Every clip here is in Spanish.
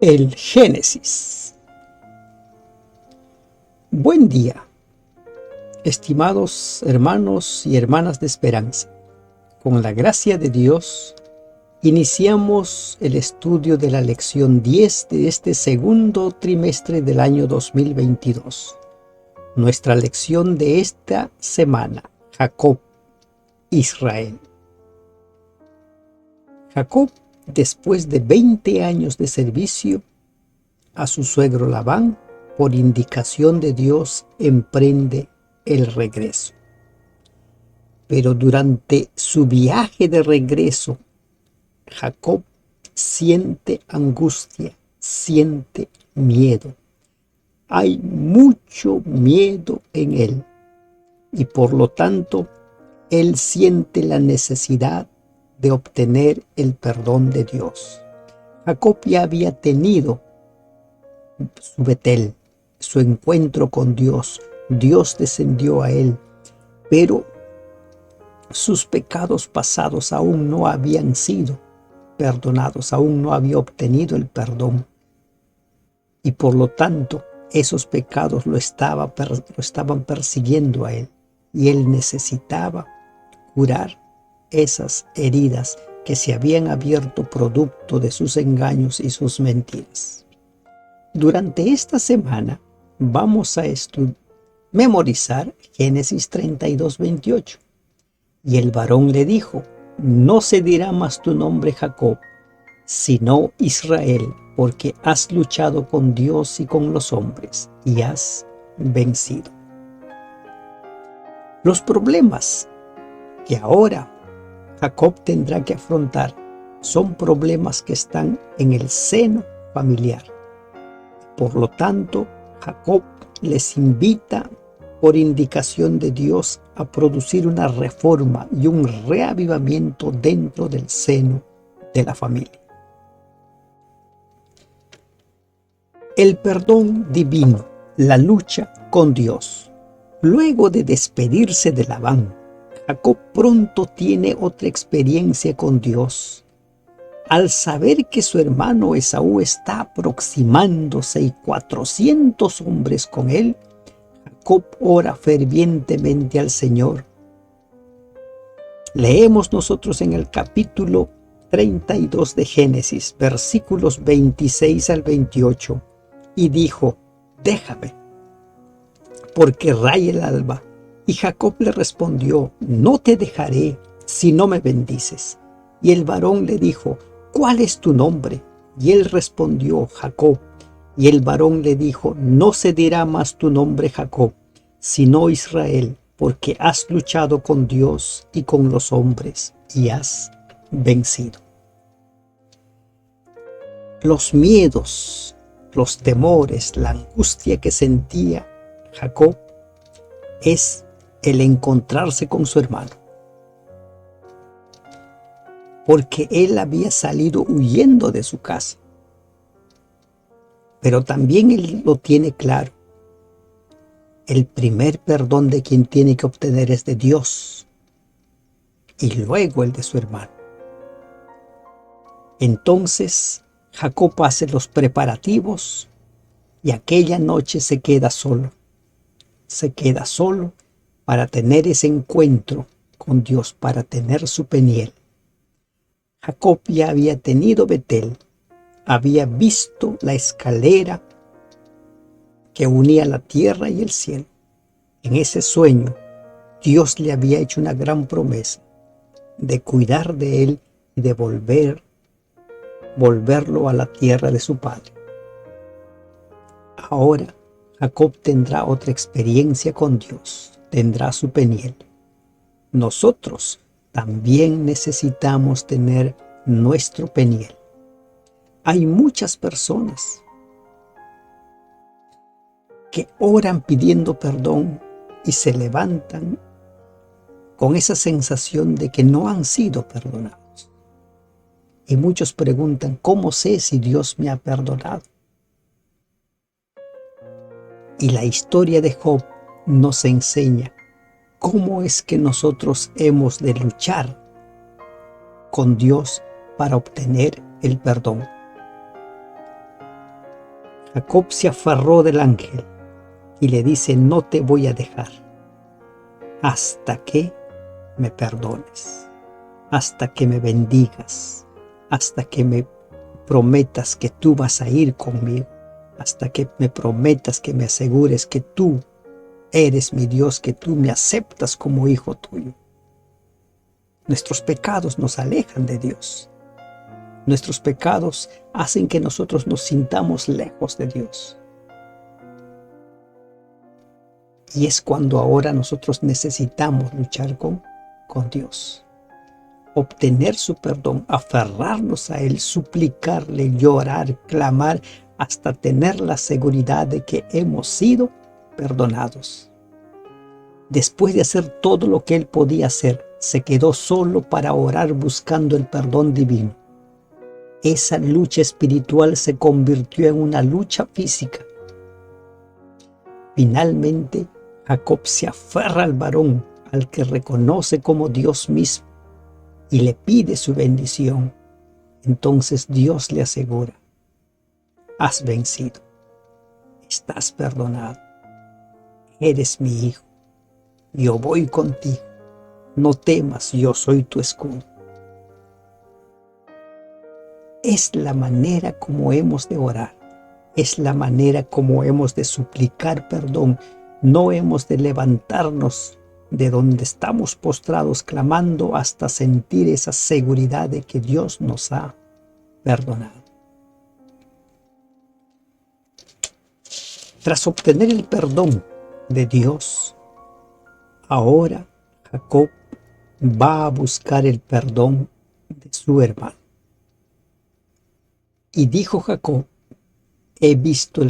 El Génesis. Buen día, estimados hermanos y hermanas de esperanza. Con la gracia de Dios, iniciamos el estudio de la lección 10 de este segundo trimestre del año 2022. Nuestra lección de esta semana, Jacob, Israel. Jacob, después de 20 años de servicio a su suegro Labán, por indicación de Dios, emprende el regreso. Pero durante su viaje de regreso, Jacob siente angustia, siente miedo. Hay mucho miedo en él y por lo tanto, él siente la necesidad de obtener el perdón de Dios. Jacob ya había tenido su Betel, su encuentro con Dios. Dios descendió a él, pero sus pecados pasados aún no habían sido perdonados, aún no había obtenido el perdón. Y por lo tanto, esos pecados lo estaban persiguiendo a él. Y él necesitaba curar esas heridas que se habían abierto producto de sus engaños y sus mentiras. Durante esta semana vamos a memorizar Génesis 32:28. Y el varón le dijo: no se dirá más tu nombre Jacob, sino Israel, porque has luchado con Dios y con los hombres, y has vencido. Los problemas que ahora Jacob tendrá que afrontar son problemas que están en el seno familiar. Por lo tanto, Jacob les invita por indicación de Dios a producir una reforma y un reavivamiento dentro del seno de la familia. El perdón divino, la lucha con Dios. Luego de despedirse de Labán, Jacob pronto tiene otra experiencia con Dios. Al saber que su hermano Esaú está aproximándose y 400 hombres con él, Jacob ora fervientemente al Señor. Leemos nosotros en el capítulo 32 de Génesis, versículos 26 al 28, y dijo: déjame, porque raya el alba. Y Jacob le respondió: no te dejaré si no me bendices. Y el varón le dijo: ¿cuál es tu nombre? Y él respondió: Jacob. Y el varón le dijo: no se dirá más tu nombre Jacob, sino Israel, porque has luchado con Dios y con los hombres, y has vencido. Los miedos, los temores, la angustia que sentía Jacob es el encontrarse con su hermano, porque él había salido huyendo de su casa. Pero también él lo tiene claro: el primer perdón de quien tiene que obtener es de Dios y luego el de su hermano. Entonces Jacob hace los preparativos y aquella noche se queda solo. Se queda solo para tener ese encuentro con Dios, para tener su Peniel. Jacob ya había tenido Betel, había visto la escalera que unía la tierra y el cielo. En ese sueño, Dios le había hecho una gran promesa de cuidar de él y de volverlo a la tierra de su padre. Ahora, Jacob tendrá otra experiencia con Dios, tendrá su Peniel. Nosotros también necesitamos tener nuestro Peniel. Hay muchas personas que oran pidiendo perdón y se levantan con esa sensación de que no han sido perdonados. Y muchos preguntan: ¿cómo sé si Dios me ha perdonado? Y la historia de Job nos enseña cómo es que nosotros hemos de luchar con Dios para obtener el perdón. Jacob se aferró del ángel y le dice: no te voy a dejar hasta que me perdones, hasta que me bendigas, hasta que me prometas que tú vas a ir conmigo, hasta que me prometas, que me asegures que tú eres mi Dios, que tú me aceptas como hijo tuyo. Nuestros pecados nos alejan de Dios. Nuestros pecados hacen que nosotros nos sintamos lejos de Dios. Y es cuando ahora nosotros necesitamos luchar con Dios. Obtener su perdón, aferrarnos a Él, suplicarle, llorar, clamar, hasta tener la seguridad de que hemos sido perdonados. Después de hacer todo lo que Él podía hacer, se quedó solo para orar buscando el perdón divino. Esa lucha espiritual se convirtió en una lucha física. Finalmente, Jacob se aferra al varón, al que reconoce como Dios mismo, y le pide su bendición. Entonces Dios le asegura: has vencido, estás perdonado, eres mi hijo, yo voy contigo, no temas, yo soy tu escudo. Es la manera como hemos de orar, es la manera como hemos de suplicar perdón. No hemos de levantarnos de donde estamos postrados clamando hasta sentir esa seguridad de que Dios nos ha perdonado. Tras obtener el perdón de Dios, ahora Jacob va a buscar el perdón de su hermano. Y dijo Jacob: he visto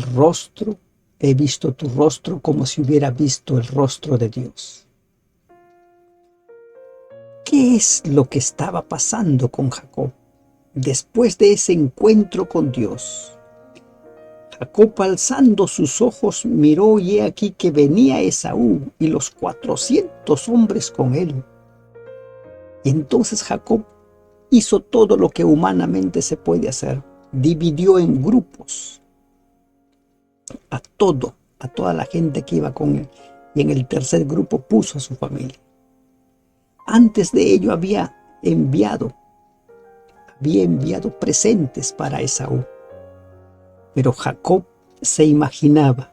tu rostro como si hubiera visto el rostro de Dios. ¿Qué es lo que estaba pasando con Jacob? Después de ese encuentro con Dios, Jacob, alzando sus ojos, miró, y he aquí que venía Esaú y los 400 hombres con él. Y entonces Jacob hizo todo lo que humanamente se puede hacer. Dividió en grupos a toda la gente que iba con él, y en el tercer grupo puso a su familia. Antes de ello había enviado presentes para Esaú, pero Jacob se imaginaba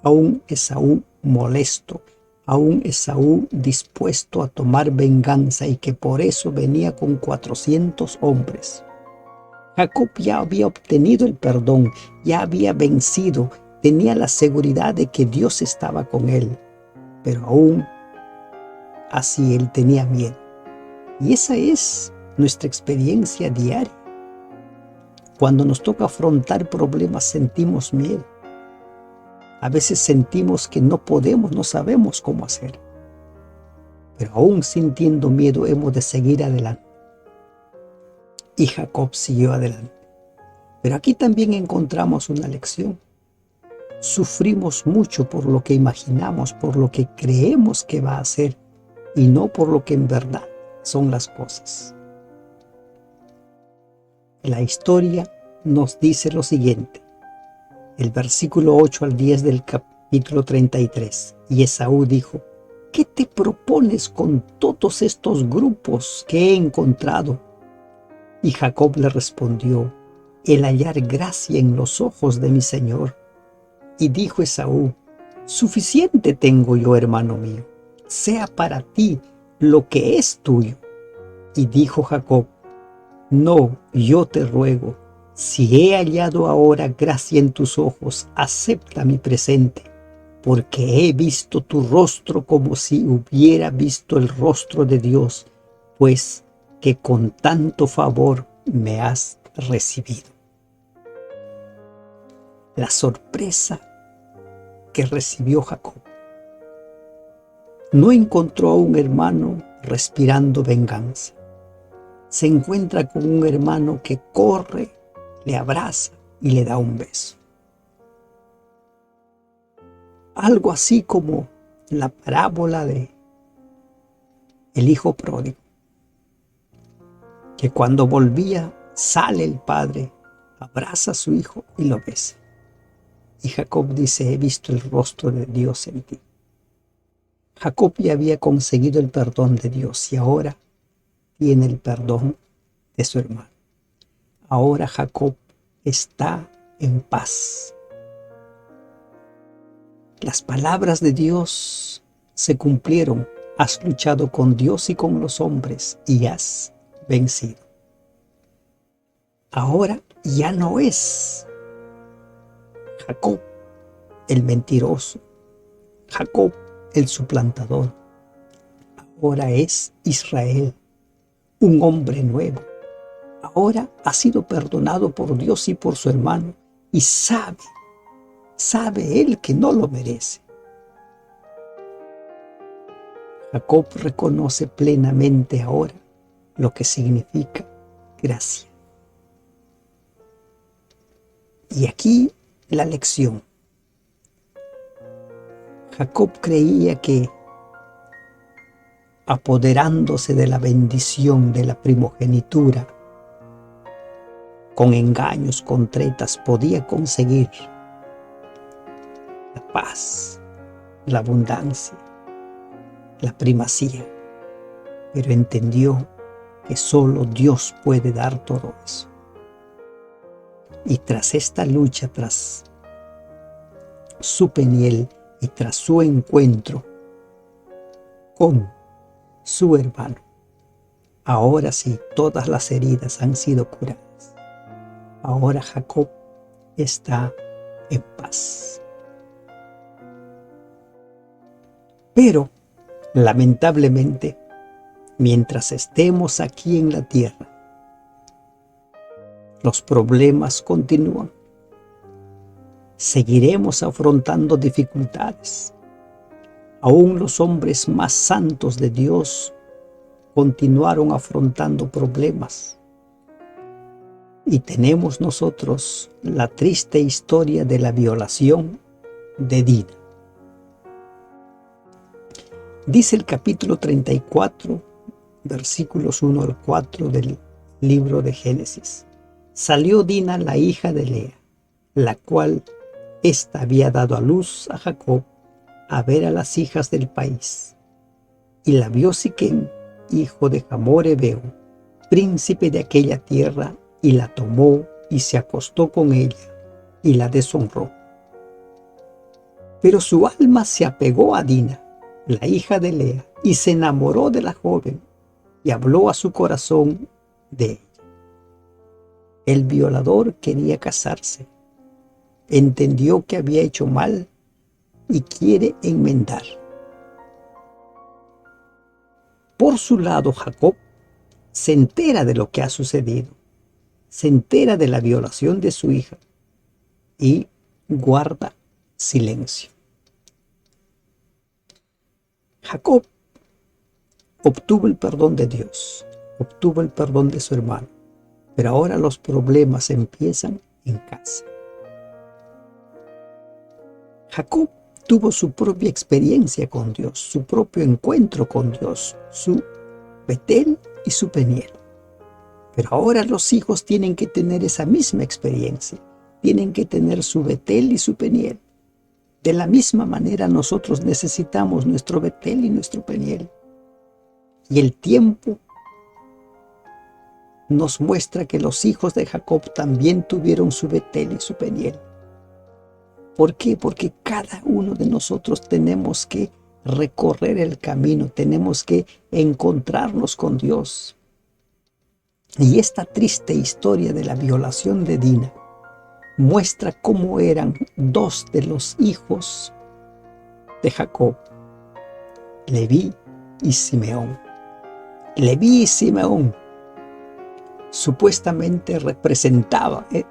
a un Esaú molesto, a un Esaú dispuesto a tomar venganza, y que por eso venía con 400 hombres. Jacob ya había obtenido el perdón, ya había vencido, tenía la seguridad de que Dios estaba con él, pero aún así él tenía miedo. Y esa es nuestra experiencia diaria. Cuando nos toca afrontar problemas, sentimos miedo. A veces sentimos que no podemos, no sabemos cómo hacer. Pero aún sintiendo miedo, hemos de seguir adelante. Y Jacob siguió adelante. Pero aquí también encontramos una lección. Sufrimos mucho por lo que imaginamos, por lo que creemos que va a ser, y no por lo que en verdad son las cosas. La historia nos dice lo siguiente, el versículo 8 al 10 del capítulo 33. Y Esaú dijo: ¿qué te propones con todos estos grupos que he encontrado? Y Jacob le respondió: el hallar gracia en los ojos de mi señor. Y dijo Esaú: suficiente tengo yo, hermano mío, sea para ti lo que es tuyo. Y dijo Jacob: no, yo te ruego, si he hallado ahora gracia en tus ojos, acepta mi presente, porque he visto tu rostro como si hubiera visto el rostro de Dios, pues que con tanto favor me has recibido. La sorpresa que recibió Jacob. No encontró a un hermano respirando venganza. Se encuentra con un hermano que corre, le abraza y le da un beso. Algo así como la parábola de el hijo pródigo, que cuando volvía sale el padre abraza a su hijo y lo besa. Y Jacob dice: he visto el rostro de Dios en ti. Jacob ya había conseguido el perdón de Dios y ahora tiene el perdón de su hermano. Ahora Jacob está en paz. Las palabras de Dios se cumplieron. Has luchado con Dios y con los hombres y has vencido. Ahora ya no es Jacob el mentiroso, Jacob el suplantador. Ahora es Israel, un hombre nuevo. Ahora ha sido perdonado por Dios y por su hermano y sabe él que no lo merece. Jacob reconoce plenamente ahora lo que significa gracia. Y aquí la lección. Jacob creía que apoderándose de la bendición de la primogenitura, con engaños, con tretas, podía conseguir la paz, la abundancia, la primacía, pero entendió que solo Dios puede dar todo eso. Y tras esta lucha, tras su Peniel y tras su encuentro con su hermano, ahora sí, todas las heridas han sido curadas. Ahora Jacob está en paz. Pero, lamentablemente, mientras estemos aquí en la tierra, los problemas continúan. Seguiremos afrontando dificultades. Aún los hombres más santos de Dios continuaron afrontando problemas. Y tenemos nosotros la triste historia de la violación de Dina. Dice el capítulo 34, versículos 1 al 4 del libro de Génesis. Salió Dina, la hija de Lea, la cual ésta había dado a luz a Jacob, a ver a las hijas del país. Y la vio Siquem, hijo de Hamor Hebeo, príncipe de aquella tierra, y la tomó y se acostó con ella y la deshonró. Pero su alma se apegó a Dina, la hija de Lea, y se enamoró de la joven y habló a su corazón de ella. El violador quería casarse, entendió que había hecho mal y quiere enmendar. Por su lado, Jacob se entera de lo que ha sucedido, se entera de la violación de su hija y guarda silencio. Jacob obtuvo el perdón de Dios, obtuvo el perdón de su hermano, pero ahora los problemas empiezan en casa. Jacob tuvo su propia experiencia con Dios, su propio encuentro con Dios, su Betel y su Peniel. Pero ahora los hijos tienen que tener esa misma experiencia, tienen que tener su Betel y su Peniel. De la misma manera nosotros necesitamos nuestro Betel y nuestro Peniel. Y el tiempo nos muestra que los hijos de Jacob también tuvieron su Betel y su Peniel. ¿Por qué? Porque cada uno de nosotros tenemos que recorrer el camino, tenemos que encontrarnos con Dios. Y esta triste historia de la violación de Dina muestra cómo eran dos de los hijos de Jacob, Leví y Simeón. Leví y Simeón supuestamente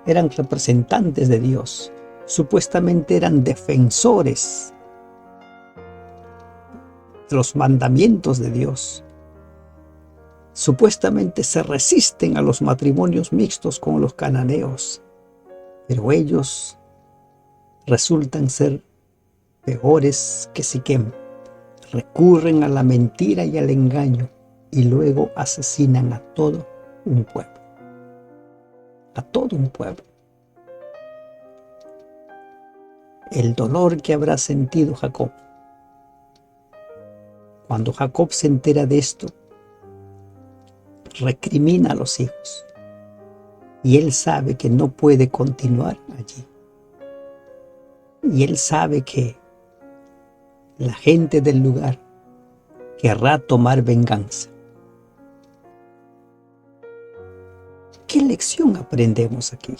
eran representantes de Dios, supuestamente eran defensores de los mandamientos de Dios. Supuestamente se resisten a los matrimonios mixtos con los cananeos, pero ellos resultan ser peores que Siquem. Recurren a la mentira y al engaño y luego asesinan a todo un pueblo. A todo un pueblo. el dolor que habrá sentido Jacob. Cuando Jacob se entera de esto, recrimina a los hijos y él sabe que no puede continuar allí. Y él sabe que la gente del lugar querrá tomar venganza. ¿Qué lección aprendemos aquí?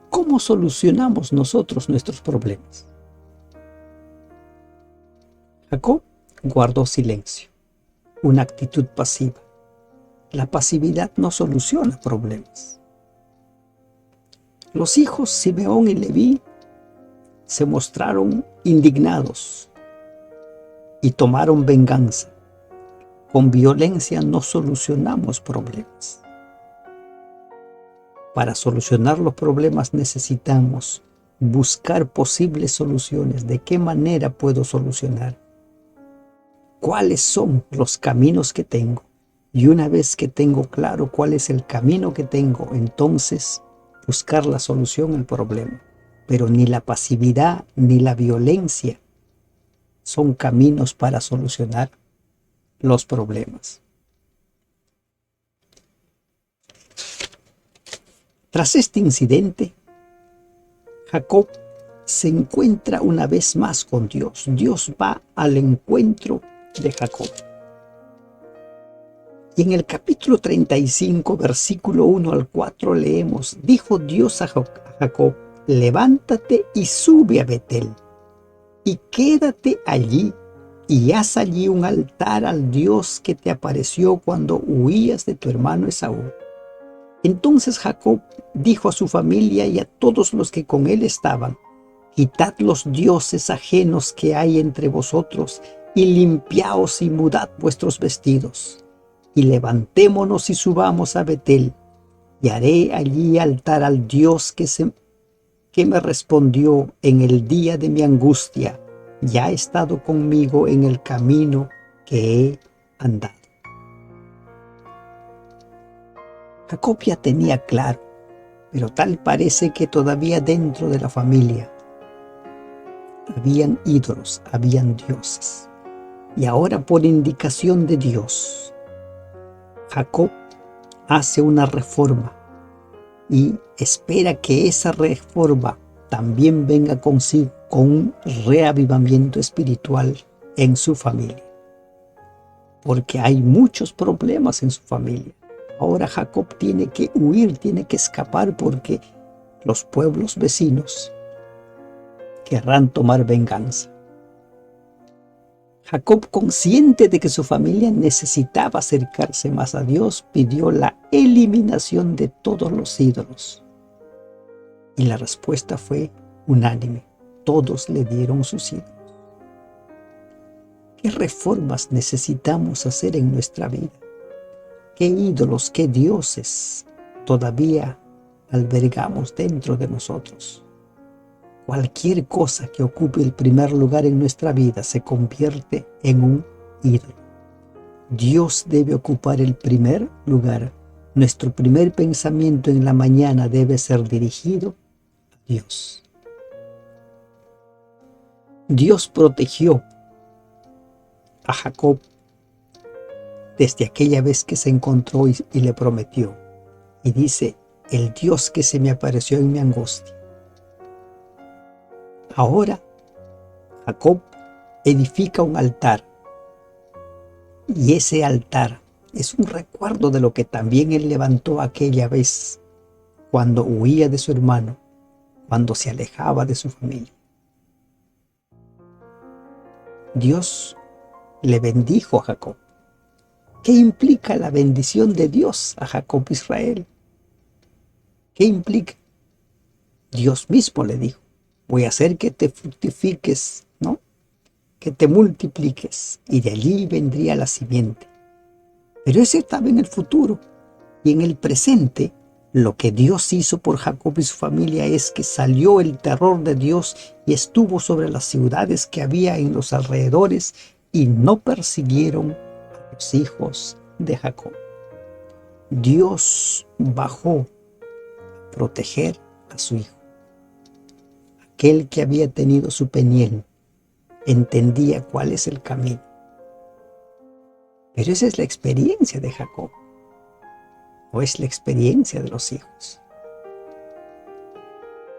¿Cómo solucionamos nosotros nuestros problemas? Jacob guardó silencio, una actitud pasiva. La pasividad no soluciona problemas. Los hijos Simeón y Leví se mostraron indignados y tomaron venganza. Con violencia no solucionamos problemas. Para solucionar los problemas necesitamos buscar posibles soluciones. ¿De qué manera puedo solucionar? ¿Cuáles son los caminos que tengo? Y una vez que tengo claro cuál es el camino que tengo, entonces buscar la solución al problema. Pero ni la pasividad ni la violencia son caminos para solucionar los problemas. Tras este incidente, Jacob se encuentra una vez más con Dios. Dios va al encuentro de Jacob. Y en el capítulo 35, versículo 1 al 4 leemos: dijo Dios a Jacob, levántate y sube a Betel, y quédate allí, y haz allí un altar al Dios que te apareció cuando huías de tu hermano Esaú. Entonces Jacob dijo a su familia y a todos los que con él estaban: quitad los dioses ajenos que hay entre vosotros, y limpiaos y mudad vuestros vestidos, y levantémonos y subamos a Betel, y haré allí altar al Dios que me respondió en el día de mi angustia, y ha estado conmigo en el camino que he andado. Jacob ya tenía claro, pero tal parece que todavía dentro de la familia habían ídolos, habían dioses. Y ahora, por indicación de Dios, Jacob hace una reforma y espera que esa reforma también venga consigo con un reavivamiento espiritual en su familia. Porque hay muchos problemas en su familia. Ahora Jacob tiene que huir, tiene que escapar porque los pueblos vecinos querrán tomar venganza. Jacob, consciente de que su familia necesitaba acercarse más a Dios, pidió la eliminación de todos los ídolos. Y la respuesta fue unánime. Todos le dieron sus ídolos. ¿Qué reformas necesitamos hacer en nuestra vida? ¿Qué ídolos, qué dioses todavía albergamos dentro de nosotros? Cualquier cosa que ocupe el primer lugar en nuestra vida se convierte en un ídolo. Dios debe ocupar el primer lugar. Nuestro primer pensamiento en la mañana debe ser dirigido a Dios. Dios protegió a Jacob desde aquella vez que se encontró y le prometió. Y dice: el Dios que se me apareció en mi angustia. Ahora Jacob edifica un altar, y ese altar es un recuerdo de lo que también él levantó aquella vez cuando huía de su hermano, cuando se alejaba de su familia. Dios le bendijo a Jacob. ¿Qué implica la bendición de Dios a Jacob Israel? ¿Qué implica? Dios mismo le dijo: voy a hacer que te fructifiques, ¿no? Que te multipliques, y de allí vendría la simiente. Pero eso estaba en el futuro. Y en el presente, lo que Dios hizo por Jacob y su familia es que salió el terror de Dios y estuvo sobre las ciudades que había en los alrededores, y no persiguieron a los hijos de Jacob. Dios bajó a proteger a su hijo. aquel que había tenido su Peniel entendía cuál es el camino. Pero esa es la experiencia de Jacob, o es la experiencia de los hijos.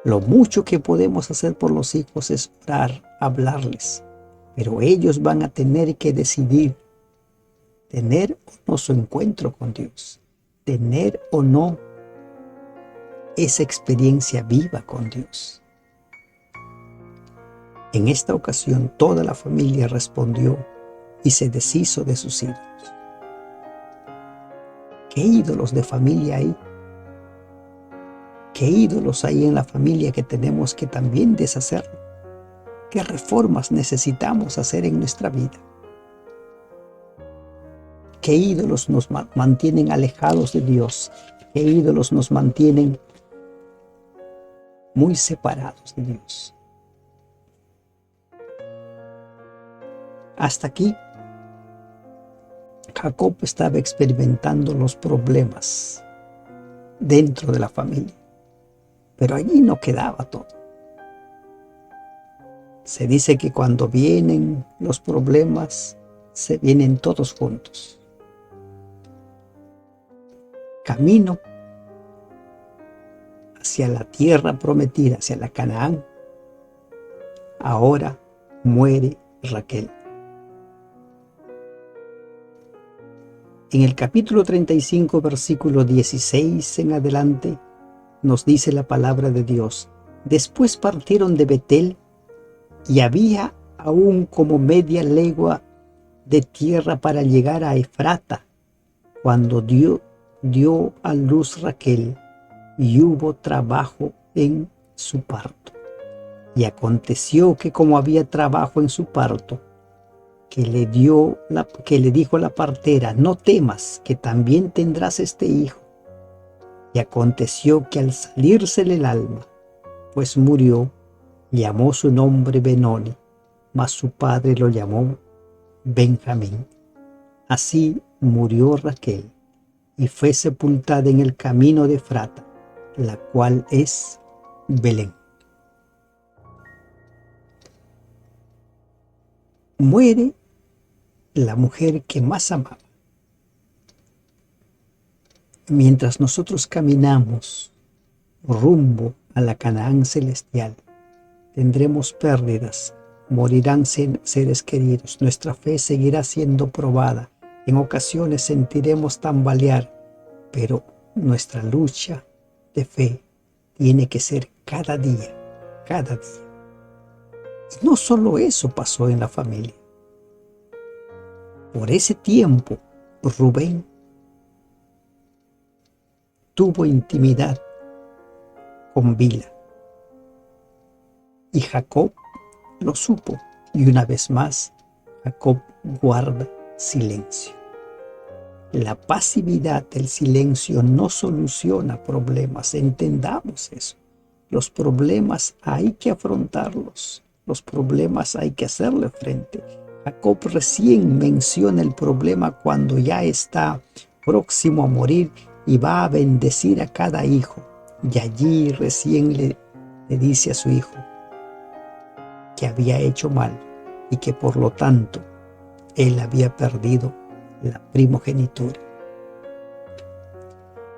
Lo mucho que podemos hacer por los hijos es orar, hablarles, pero ellos van a tener que decidir tener o no su encuentro con Dios, tener o no esa experiencia viva con Dios. En esta ocasión toda la familia respondió y se deshizo de sus ídolos. ¿Qué ídolos de familia hay? ¿Qué ídolos hay en la familia que tenemos que también deshacer? ¿Qué reformas necesitamos hacer en nuestra vida? ¿Qué ídolos nos mantienen alejados de Dios? ¿Qué ídolos nos mantienen muy separados de Dios? Hasta aquí, Jacob estaba experimentando los problemas dentro de la familia, pero allí no quedaba todo. Se dice que cuando vienen los problemas, se vienen todos juntos. Camino hacia la tierra prometida, hacia la Canaán, ahora muere Raquel. En el capítulo 35, versículo 16 en adelante, nos dice la palabra de Dios: después partieron de Betel, y había aún como media legua de tierra para llegar a Efrata, cuando dio a luz Raquel, y hubo trabajo en su parto. Y aconteció que como había trabajo en su parto, que le dijo la partera: no temas, que también tendrás este hijo. Y aconteció que al salírsele el alma, pues murió, llamó su nombre Benoni, mas su padre lo llamó Benjamín. Así murió Raquel, y fue sepultada en el camino de Efrata, la cual es Belén. Muere la mujer que más amaba. Mientras nosotros caminamos rumbo a la Canaán celestial, tendremos pérdidas, morirán seres queridos, nuestra fe seguirá siendo probada, en ocasiones sentiremos tambalear, pero nuestra lucha de fe tiene que ser cada día, cada día. Y no solo eso pasó en la familia. Por ese tiempo, Rubén tuvo intimidad con Bila, y Jacob lo supo, y una vez más, Jacob guarda silencio. La pasividad del silencio no soluciona problemas, entendamos eso. Los problemas hay que afrontarlos, los problemas hay que hacerle frente. Jacob recién menciona el problema cuando ya está próximo a morir y va a bendecir a cada hijo. Y allí recién le dice a su hijo que había hecho mal y que por lo tanto él había perdido la primogenitura.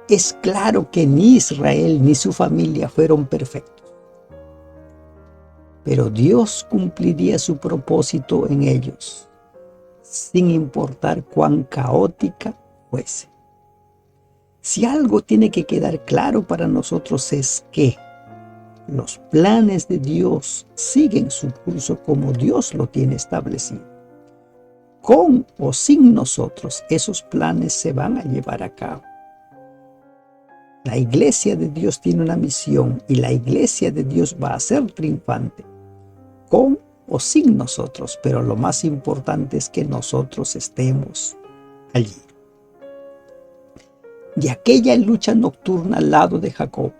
Es claro que ni Israel ni su familia fueron perfectos, pero Dios cumpliría su propósito en ellos, sin importar cuán caótica fuese. Si algo tiene que quedar claro para nosotros es que los planes de Dios siguen su curso como Dios lo tiene establecido. Con o sin nosotros, esos planes se van a llevar a cabo. La iglesia de Dios tiene una misión y la iglesia de Dios va a ser triunfante, con o sin nosotros, pero lo más importante es que nosotros estemos allí. De aquella lucha nocturna al lado de Jacob,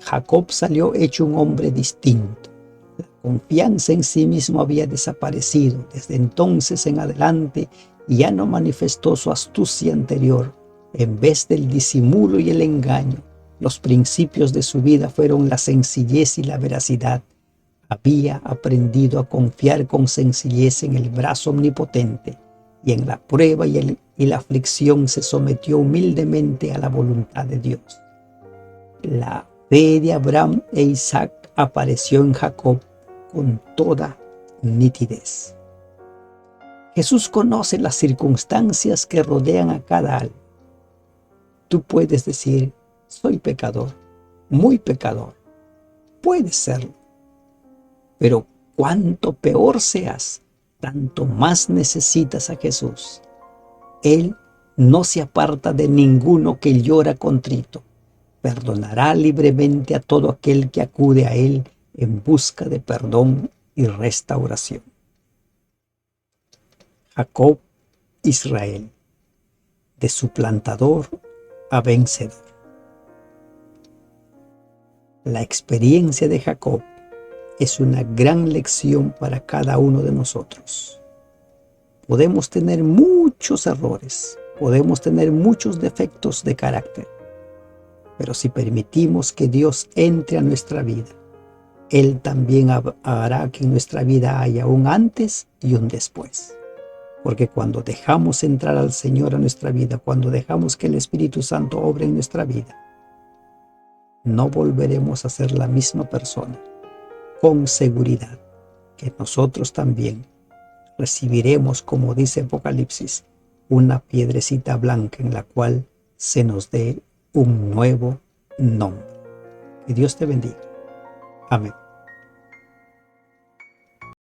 Jacob salió hecho un hombre distinto. La confianza en sí mismo había desaparecido. Desde entonces en adelante ya no manifestó su astucia anterior. En vez del disimulo y el engaño, los principios de su vida fueron la sencillez y la veracidad. había aprendido a confiar con sencillez en el brazo omnipotente, y en la prueba y la aflicción se sometió humildemente a la voluntad de Dios. La fe de Abraham e Isaac apareció en Jacob con toda nitidez. Jesús conoce las circunstancias que rodean a cada alma. Tú puedes decir, soy pecador, muy pecador. Puedes serlo. Pero cuanto peor seas, tanto más necesitas a Jesús. Él no se aparta de ninguno que llora contrito. Perdonará libremente a todo aquel que acude a Él en busca de perdón y restauración. Jacob, Israel, de suplantador a vencedor. La experiencia de Jacob es una gran lección para cada uno de nosotros. Podemos tener muchos errores, podemos tener muchos defectos de carácter, pero si permitimos que Dios entre a nuestra vida, Él también hará que en nuestra vida haya un antes y un después. Porque cuando dejamos entrar al Señor a nuestra vida, cuando dejamos que el Espíritu Santo obre en nuestra vida, no volveremos a ser la misma persona. Con seguridad que nosotros también recibiremos, como dice Apocalipsis, una piedrecita blanca en la cual se nos dé un nuevo nombre. Que Dios te bendiga. Amén.